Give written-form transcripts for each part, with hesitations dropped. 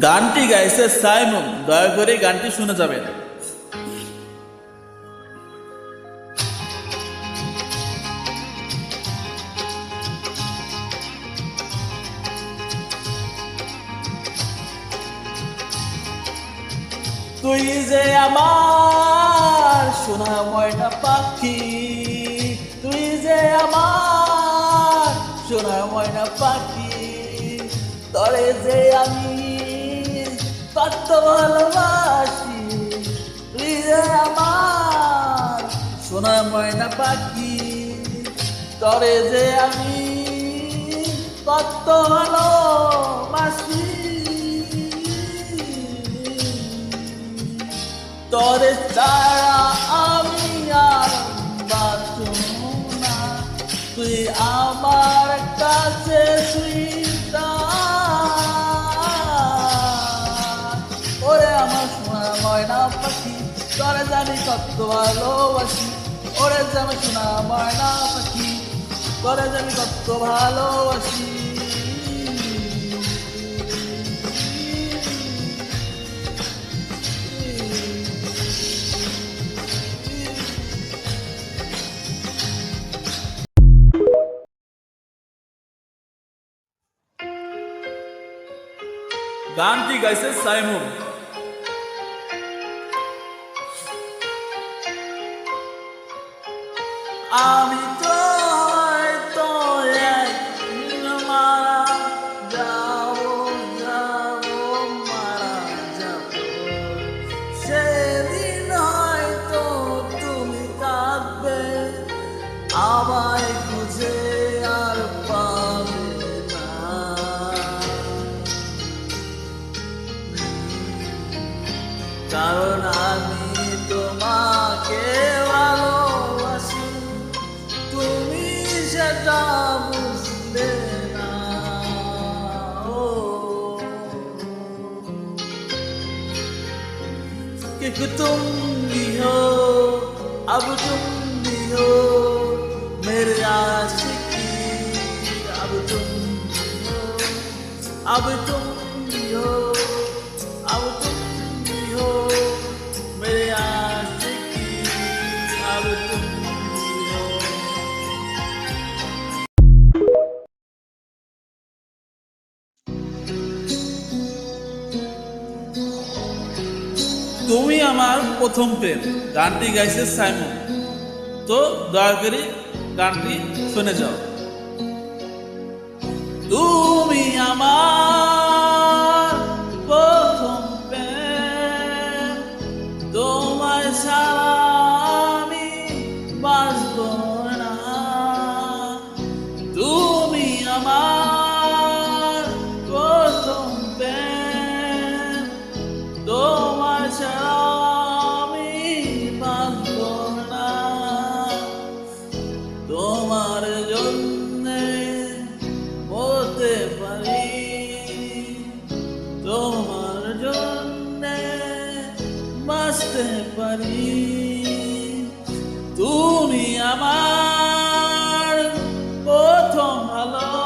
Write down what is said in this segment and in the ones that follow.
গানটি গাইছে সাইমন, দয়া করে গানটি শুনে যাবেন। তুই যে আমার সোনা ময়না পাখি, তুই যে আমার সোনা ময়না পাখি, তরে যে আমি কত ভালোবাসি। তুই যে আমার সোনা ময়না পাখি, তরে যে আমি কত ভালোবাসি। তরে ছাড়া আমি আর বাঁচব না, তুই আমার কাছে ওরে আমার সোনা ময়না পাখি, তরে জানি কত ভালোবাসি। ওরে জানি সোনা ময়না পাখি, তরে জানি কত ভালোবাসি। গানটি গাইছে সাইমন। আমি তো হয়তো একদিন মারা যাব, মারা যাব, সেদিন হয়তো তুমি কাঁদবে, আমায় খুঁজে আর পাবে না। কারণ আমি তোমাকে ভালোবাসি, তুমি সেটা বুঝবে না। कि तुम भी हो, अब तुम भी हो मेरे आशिकी, अब तुम भी हो, अब तुम भी हो, अब तुम भी हो मेरे आशिकी, अब तुम भी हो। তুমি আমার প্রথম প্রেম, গানটি গাইছে সাইমন। তো দয়া করে গানটি শুনে যাও। তুমি আমার প্রথম প্রেম, তোমায় ছাড়া আমি বাঁচব না। তুমি আমার প্রথম প্রেম, তোমায় ছাড়া আমি বাঁচব না। তোমার জন্যে মরতে পারি, তোমার জন্যে বাঁচতে পারি। তুমি আমার প্রথম ভালোবাসা,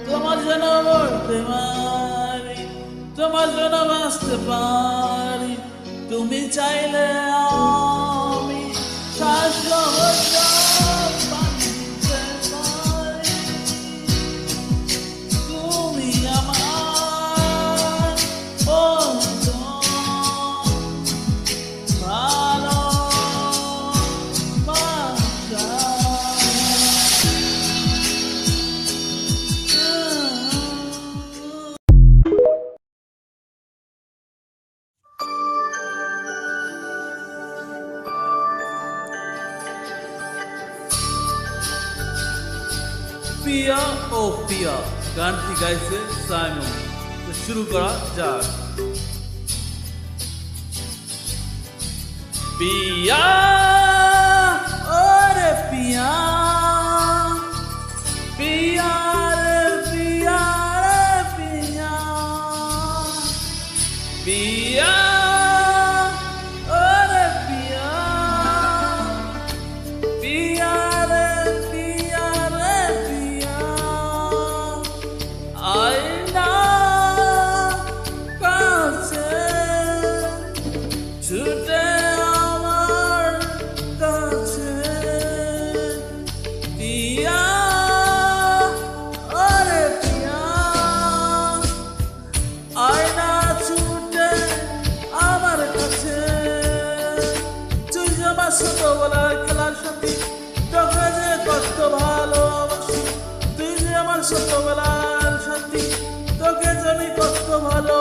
তোমার জন্য মরতে পারি, তোমার জন্য বাঁচতে পারি। তুমি চাইলে আমি শাশ্বত বাঁচতে পারি। তুমি আমার প্রথম ভালোবাসা। পিয়া ও পিয়া, গানটি গাইছে সাইমন। তো শুরু করা যাক। পিয়া ওরে পিয়া, পিয়া রে পিয়া রে পিয়া, পিয়া ওরে পিয়া, পিয়া রে পিয়া। ছোটবেলার খেলার সাথী, তোকে যে কত ভালোবাসি, তুই যে আমার ছোটবেলার সাথী, তোকে যে আমি কত ভালো